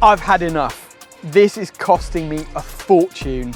I've had enough. This is costing me a fortune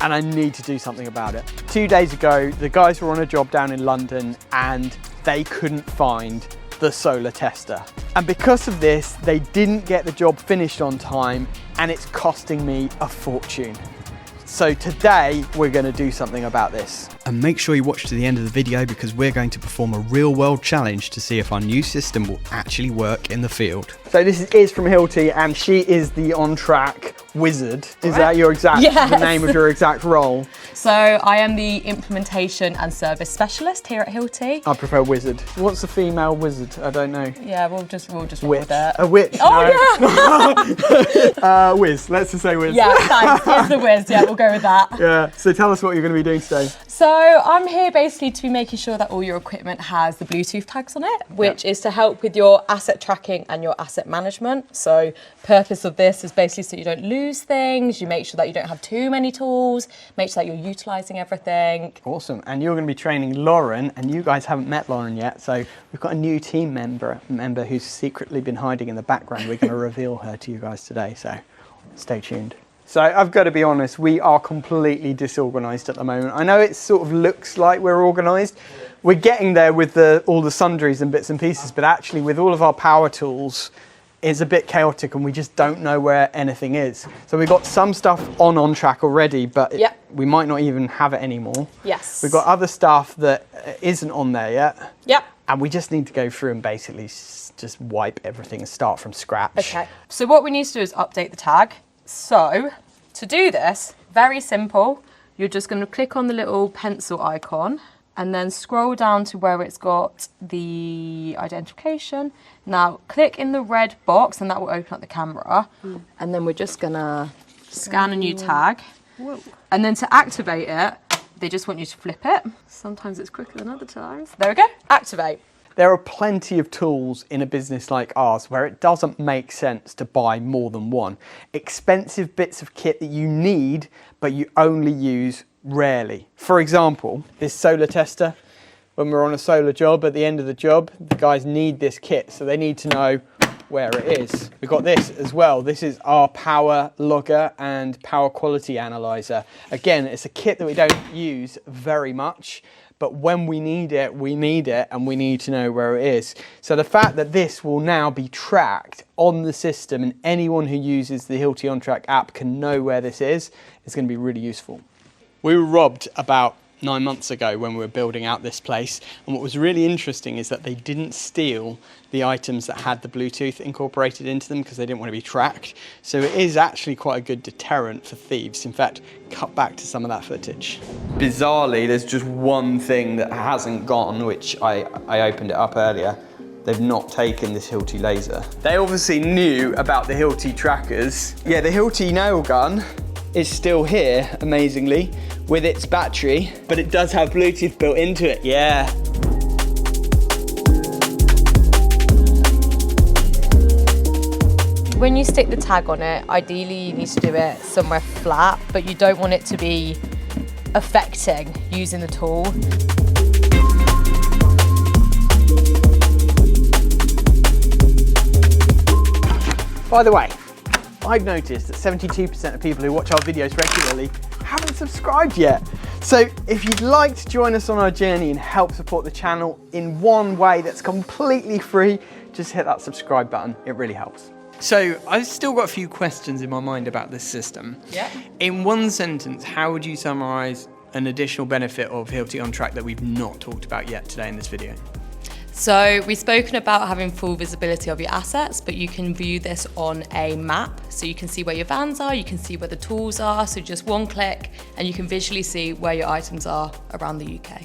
and I need to do something about it. 2 days ago, the guys were on a job down in London and they couldn't find the solar tester. And because of this, they didn't get the job finished on time and it's costing me a fortune. So today we're going to do something about this. And make sure you watch to the end of the video because we're going to perform a real world challenge to see if our new system will actually work in the field. So this is from Hilti and she is the OnTrack wizard. Is that your exact, the name of your exact role? So I am the implementation and service specialist here at Hilti. I prefer wizard. What's a female wizard? I don't know. Yeah, we'll just roll with it. A witch? Oh no. Whiz, let's just say whiz. Yeah, thanks. It's the whiz, yeah, we'll go with that. Yeah, so tell us what you're going to be doing today. So I'm here basically to be making sure that all your equipment has the Bluetooth tags on it, which is to help with your asset tracking and your asset management. So purpose of this is basically so you don't lose things, you make sure that you don't have too many tools, make sure that you're utilising everything. Awesome, and you're going to be training Lauren, and you guys haven't met Lauren yet, so we've got a new team member who's secretly been hiding in the background. We're going to reveal her to you guys today, so stay tuned. So I've got to be honest, we are completely disorganised at the moment. I know it sort of looks like we're organised. We're getting there with all the sundries and bits and pieces, but actually with all of our power tools, it's a bit chaotic and we just don't know where anything is. So we've got some stuff on OnTrack already, but we might not even have it anymore. Yes. We've got other stuff that isn't on there yet. Yep. And we just need to go through and basically just wipe everything and start from scratch. Okay. So what we need to do is update the tag. So to do this, very simple. You're just going to click on the little pencil icon and then scroll down to where it's got the identification. Now click in the red box and that will open up the camera. And then we're just gonna scan a new tag. Whoa. And then to activate it, they just want you to flip it. Sometimes it's quicker than other times. There we go, activate. There are plenty of tools in a business like ours where it doesn't make sense to buy more than one. Expensive bits of kit that you need, but you only use rarely. For example, this solar tester. When we're on a solar job, at the end of the job, the guys need this kit, so they need to know where it is. We've got this as well. This is our power logger and power quality analyzer. Again, it's a kit that we don't use very much, but when we need it, and we need to know where it is. So the fact that this will now be tracked on the system and anyone who uses the Hilti OnTrack app can know where this is going to be really useful. We were robbed about 9 months ago when we were building out this place, and what was really interesting is that they didn't steal the items that had the Bluetooth incorporated into them because they didn't want to be tracked. So it is actually quite a good deterrent for thieves. In fact, cut back to some of that footage. Bizarrely, there's just one thing that hasn't gone, which I opened it up earlier. They've not taken this Hilti laser. They obviously knew about the Hilti trackers. Yeah, the Hilti nail gun is still here, amazingly, with its battery, but it does have Bluetooth built into it, yeah. When you stick the tag on it, ideally you need to do it somewhere flat, but you don't want it to be affecting using the tool. By the way, I've noticed that 72% of people who watch our videos regularly haven't subscribed yet. So if you'd like to join us on our journey and help support the channel in one way that's completely free, just hit that subscribe button. It really helps. So I've still got a few questions in my mind about this system. Yeah. In one sentence, how would you summarise an additional benefit of Hilti OnTrack that we've not talked about yet today in this video? So we've spoken about having full visibility of your assets, but you can view this on a map. So you can see where your vans are, you can see where the tools are. So just one click and you can visually see where your items are around the UK.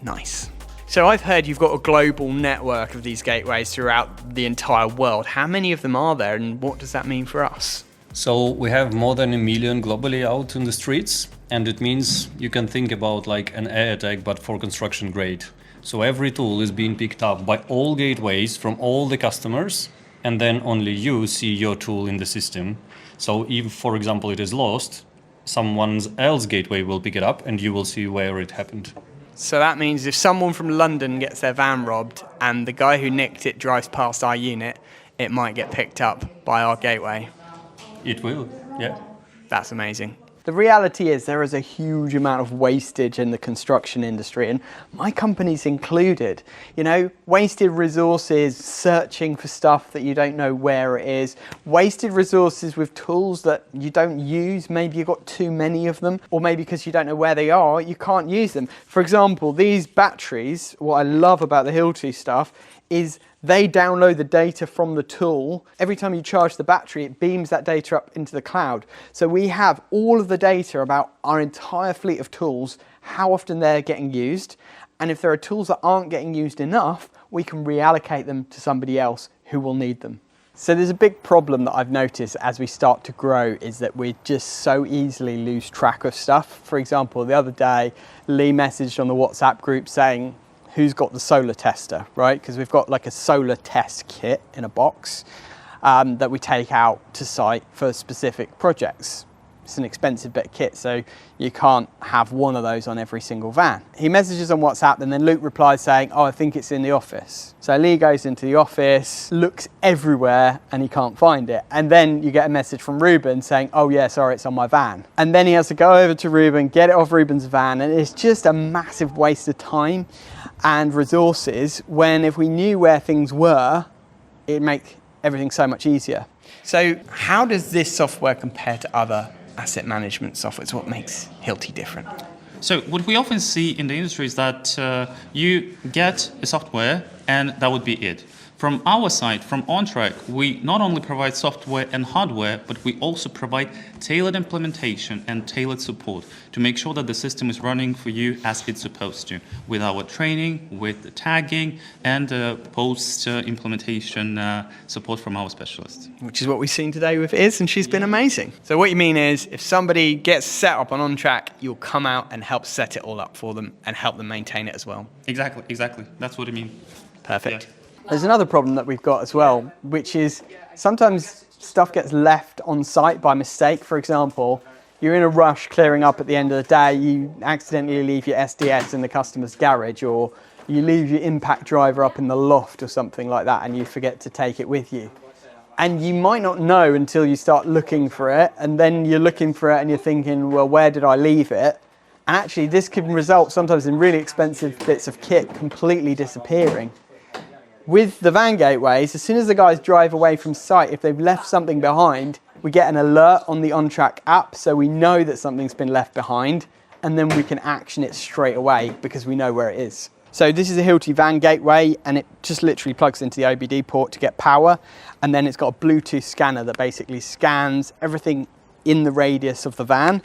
Nice. So I've heard you've got a global network of these gateways throughout the entire world. How many of them are there and what does that mean for us? So we have more than 1 million globally out in the streets, and it means you can think about like an air attack but for construction grade. So every tool is being picked up by all gateways from all the customers, and then only you see your tool in the system. So if, for example, it is lost, someone else's gateway will pick it up and you will see where it happened. So that means if someone from London gets their van robbed and the guy who nicked it drives past our unit, it might get picked up by our gateway. It will, yeah. That's amazing. The reality is there is a huge amount of wastage in the construction industry, and my company's included. You know, wasted resources searching for stuff that you don't know where it is, wasted resources with tools that you don't use, maybe you've got too many of them, or maybe because you don't know where they are, you can't use them. For example, these batteries, what I love about the Hilti stuff is they download the data from the tool. Every time you charge the battery, it beams that data up into the cloud. So we have all of the data about our entire fleet of tools, how often they're getting used. And if there are tools that aren't getting used enough, we can reallocate them to somebody else who will need them. So there's a big problem that I've noticed as we start to grow is that we just so easily lose track of stuff. For example, the other day, Lee messaged on the WhatsApp group saying, who's got the solar tester, right? Because we've got like a solar test kit in a box that we take out to site for specific projects. It's an expensive bit of kit, so you can't have one of those on every single van. He messages on WhatsApp and then Luke replies saying, oh, I think it's in the office. So Lee goes into the office, looks everywhere and he can't find it. And then you get a message from Ruben saying, oh yeah, sorry, it's on my van. And then he has to go over to Ruben, get it off Ruben's van, and it's just a massive waste of time and resources when if we knew where things were, it'd make everything so much easier. So how does this software compare to other asset management software? It's what makes Hilti different. So what we often see in the industry is that you get a software and that would be it. From our side, from OnTrack, we not only provide software and hardware, but we also provide tailored implementation and tailored support to make sure that the system is running for you as it's supposed to, with our training, with the tagging, and post-implementation support from our specialists. Which is what we've seen today with Iz, and she's been amazing. So what you mean is, if somebody gets set up on OnTrack, you'll come out and help set it all up for them and help them maintain it as well. Exactly. That's what I mean. Perfect. Yeah. There's another problem that we've got as well, which is sometimes stuff gets left on site by mistake. For example, you're in a rush clearing up at the end of the day, you accidentally leave your SDS in the customer's garage, or you leave your impact driver up in the loft or something like that, and you forget to take it with you. And you might not know until you start looking for it, and then you're looking for it and you're thinking, well, where did I leave it? And actually this can result sometimes in really expensive bits of kit completely disappearing. With the van gateways, as soon as the guys drive away from site, if they've left something behind, we get an alert on the OnTrack app, so we know that something's been left behind, and then we can action it straight away because we know where it is. So this is a Hilti van gateway, and it just literally plugs into the OBD port to get power, and then it's got a Bluetooth scanner that basically scans everything in the radius of the van,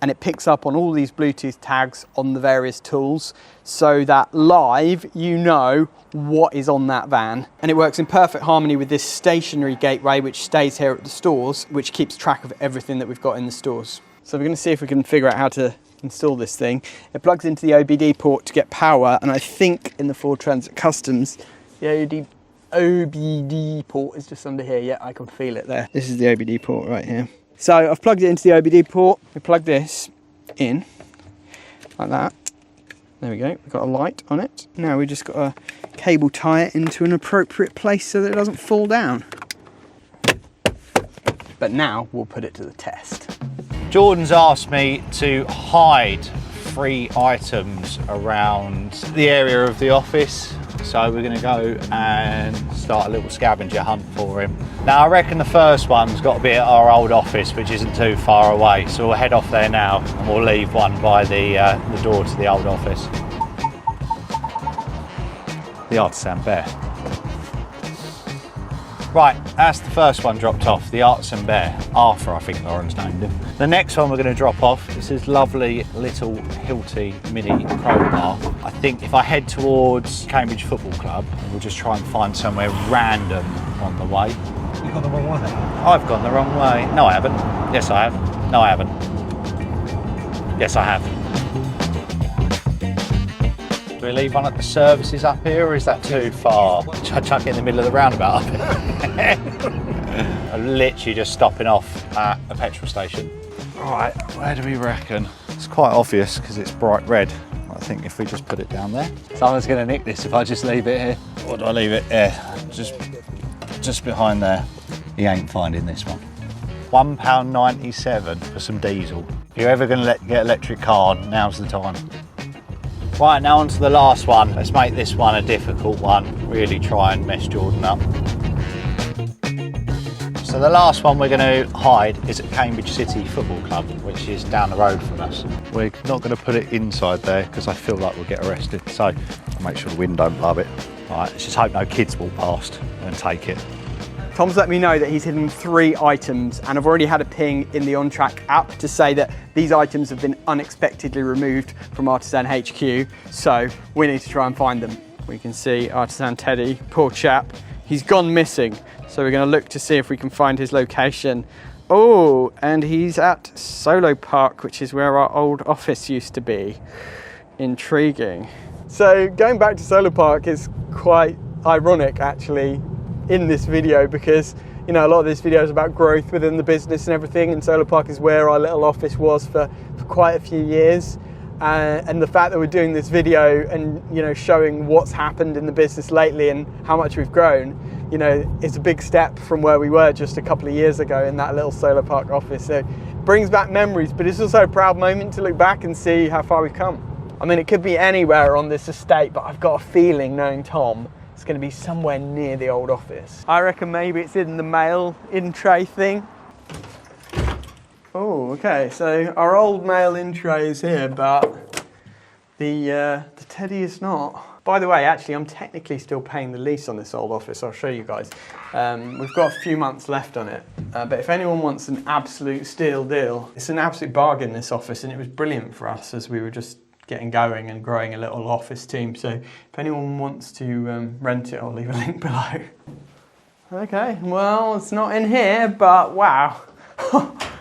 and it picks up on all these Bluetooth tags on the various tools so that live you know what is on that van. And it works in perfect harmony with this stationary gateway which stays here at the stores, which keeps track of everything that we've got in the stores. So we're going to see if we can figure out how to install this thing. It plugs into the OBD port to get power, and I think in the Ford Transit Customs the OBD port is just under here. Yeah, I can feel it there. This is the OBD port right here. So I've plugged it into the OBD port. We plug this in like that. There we go, we've got a light on it. Now we just got to cable tie it into an appropriate place so that it doesn't fall down. But now we'll put it to the test. Jordan's asked me to hide 3 items around the area of the office. So we're going to go and start a little scavenger hunt for him. Now I reckon the first one's got to be at our old office, which isn't too far away. So we'll head off there now and we'll leave one by the door to the old office. The Artisan bear. Right, that's the first one dropped off, the Artisan bear. Arthur, I think Lauren's named him. The next one we're going to drop off is this lovely little Hilti mini crowbar. I think if I head towards Cambridge Football Club, we'll just try and find somewhere random on the way. You've gone the wrong way. I've gone the wrong way. No, I haven't. Yes, I have. No, I haven't. Yes, I have. Do we leave one at the services up here, or is that too far? Should I chuck it in the middle of the roundabout up here? I'm literally just stopping off at a petrol station. Right, where do we reckon? It's quite obvious because it's bright red. I think if we just put it down there. Someone's going to nick this if I just leave it here. Or do I leave it here? Just behind there. He ain't finding this one. £1.97 for some diesel. If you're ever going to get electric car, now's the time. Right, now on to the last one. Let's make this one a difficult one. Really try and mess Jordan up. So the last one we're going to hide is at Cambridge City Football Club, which is down the road from us. We're not going to put it inside there because I feel like we'll get arrested. So I'll make sure the wind don't blow it. All right, let's just hope no kids walk past and take it. Tom's let me know that he's hidden 3 items, and I've already had a ping in the OnTrack app to say that these items have been unexpectedly removed from Artisan HQ, so we need to try and find them. We can see Artisan Teddy, poor chap, he's gone missing, so we're going to look to see if we can find his location. Oh, and he's at Solo Park, which is where our old office used to be. Intriguing. So going back to Solo Park is quite ironic actually in this video, because you know a lot of this video is about growth within the business and everything, and Solar Park is where our little office was for quite a few years, and the fact that we're doing this video and you know showing what's happened in the business lately and how much we've grown, you know, is a big step from where we were just a couple of years ago in that little Solar Park office. So it brings back memories, but it's also a proud moment to look back and see how far we've come. I mean, it could be anywhere on this estate, but I've got a feeling, knowing Tom, it's going to be somewhere near the old office. I reckon maybe it's in the mail in tray thing. Oh, okay, so our old mail in tray is here, but the Teddy is not. By the way, actually, I'm technically still paying the lease on this old office. I'll show you guys. We've got a few months left on it, but if anyone wants an absolute steal deal, it's an absolute bargain, this office, and it was brilliant for us as we were just getting going and growing a little office team. So if anyone wants to rent it, I'll leave a link below. Okay, well, it's not in here, but wow.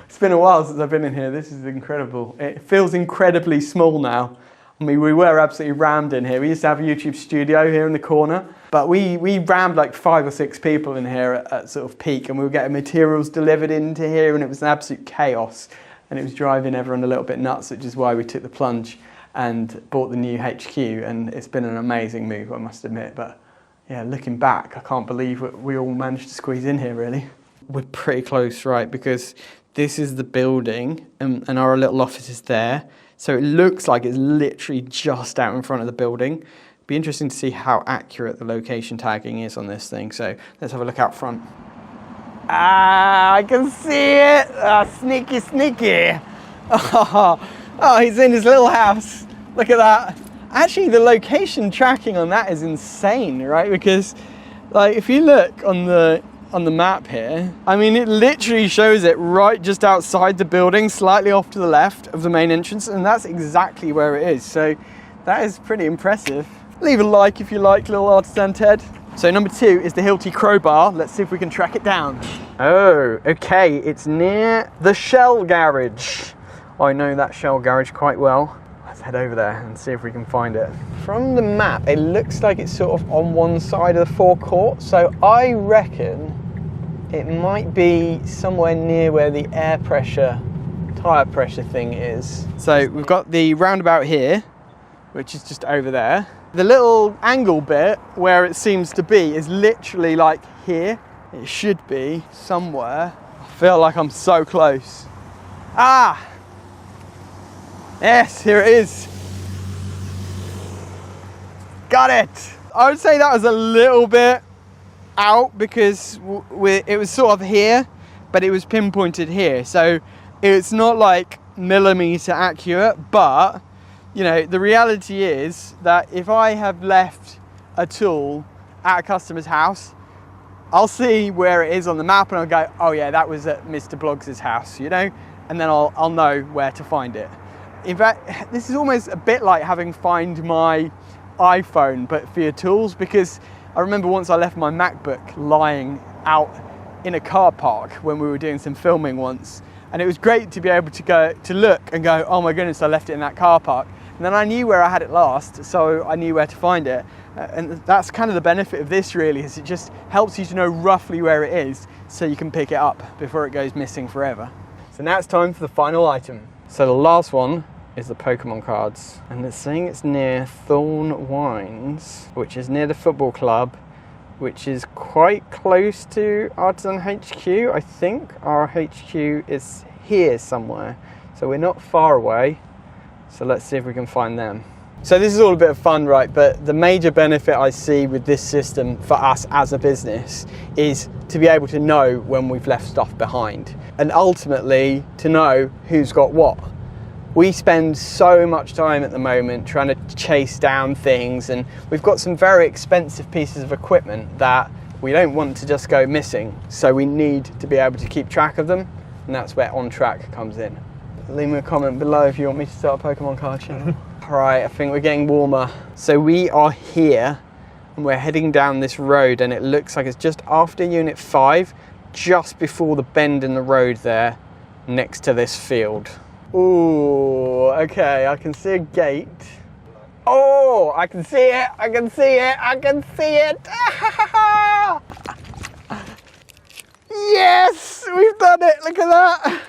It's been a while since I've been in here. This is incredible. It feels incredibly small now. I mean, we were absolutely rammed in here. We used to have a YouTube studio here in the corner, but we rammed like 5 or 6 people in here at sort of peak, and we were getting materials delivered into here, and it was an absolute chaos, and it was driving everyone a little bit nuts, which is why we took the plunge and bought the new HQ, and it's been an amazing move, I must admit. But yeah, looking back, I can't believe we all managed to squeeze in here, really. We're pretty close, right, because this is the building and our little office is there, so it looks like it's literally just out in front of the building. It'd be interesting to see how accurate the location tagging is on this thing, so let's have a look out front. Ah, I can see it! Ah, sneaky, sneaky! Oh, he's in his little house. Look at that. Actually, the location tracking on that is insane, right? Because, like, if you look on the map here, I mean, it literally shows it right just outside the building, slightly off to the left of the main entrance, and that's exactly where it is. So that is pretty impressive. Leave a like if you like, little Artisan Ted. So number 2 is the Hilti crowbar. Let's see if we can track it down. Oh, okay, it's near the Shell garage. I know that Shell garage quite well. Let's head over there and see if we can find it. From the map, it looks like it's sort of on one side of the forecourt, so I reckon it might be somewhere near where the air pressure, tyre pressure thing is. So we've got the roundabout here, which is just over there. The little angle bit where it seems to be is literally like here. It should be somewhere. I feel like I'm so close. Ah! Yes, here it is. Got it. I would say that was a little bit out because it was sort of here, but it was pinpointed here. So it's not like millimeter accurate, but you know, the reality is that if I have left a tool at a customer's house, I'll see where it is on the map and I'll go, oh yeah, that was at Mr. Bloggs' house, you know, and then I'll know where to find it. In fact, this is almost a bit like having Find My iPhone, but for your tools, because I remember once I left my MacBook lying out in a car park when we were doing some filming once, and it was great to be able to go to look and go, oh my goodness, I left it in that car park. And then I knew where I had it last, so I knew where to find it. And that's kind of the benefit of this, really, is it just helps you to know roughly where it is so you can pick it up before it goes missing forever. So now it's time for the final item. So the last one is the Pokemon cards, and it's saying it's near Thorn Wines, which is near the football club which is quite close to Artisan HQ. I think our HQ is here somewhere, so we're not far away. So let's see if we can find them. So this is all a bit of fun, right? But the major benefit I see with this system for us as a business is to be able to know when we've left stuff behind, and ultimately to know who's got what. We spend so much time at the moment trying to chase down things, and we've got some very expensive pieces of equipment that we don't want to just go missing. So we need to be able to keep track of them, and that's where OnTrack comes in. Leave me a comment below if you want me to start a Pokemon card channel. Right, I think we're getting warmer. So we are here and we're heading down this road, and it looks like it's just after Unit 5, just before the bend in the road there, next to this field. Ooh, okay, I can see a gate. Oh, I can see it, I can see it, I can see it. Yes, we've done it, look at that.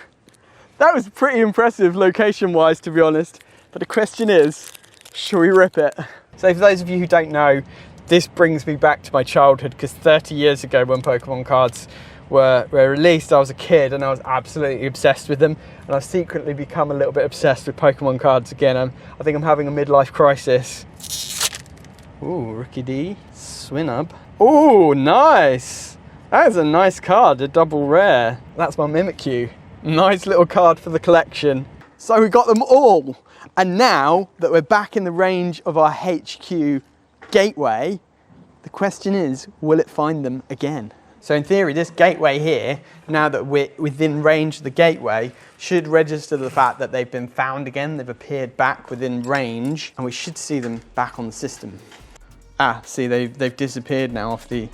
That was pretty impressive location-wise, to be honest. But the question is, shall we rip it? So for those of you who don't know, this brings me back to my childhood, because 30 years ago when Pokemon cards were released, I was a kid and I was absolutely obsessed with them. And I've secretly become a little bit obsessed with Pokemon cards again. I think I'm having a midlife crisis. Ooh, Rookie D, Swinub. Ooh, nice. That is a nice card, a double rare. That's my Mimikyu. Nice little card for the collection. So we got them all. And now that we're back in the range of our HQ gateway, the question is, will it find them again? So in theory, this gateway here, now that we're within range of the gateway, should register the fact that they've been found again. They've appeared back within range, and we should see them back on the system. Ah, see, they've disappeared now off the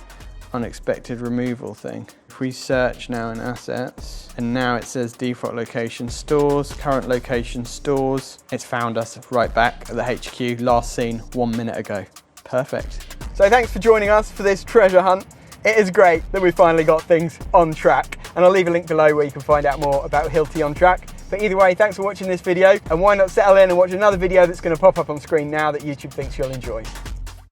unexpected removal thing. If we search now in assets, and now it says default location stores, current location stores, it's found us right back at the HQ, last seen 1 minute ago. Perfect. So thanks for joining us for this treasure hunt. It is great that we finally got things on track, and I'll leave a link below where you can find out more about Hilti on track. But either way, thanks for watching this video, and why not settle in and watch another video that's going to pop up on screen now that YouTube thinks you'll enjoy.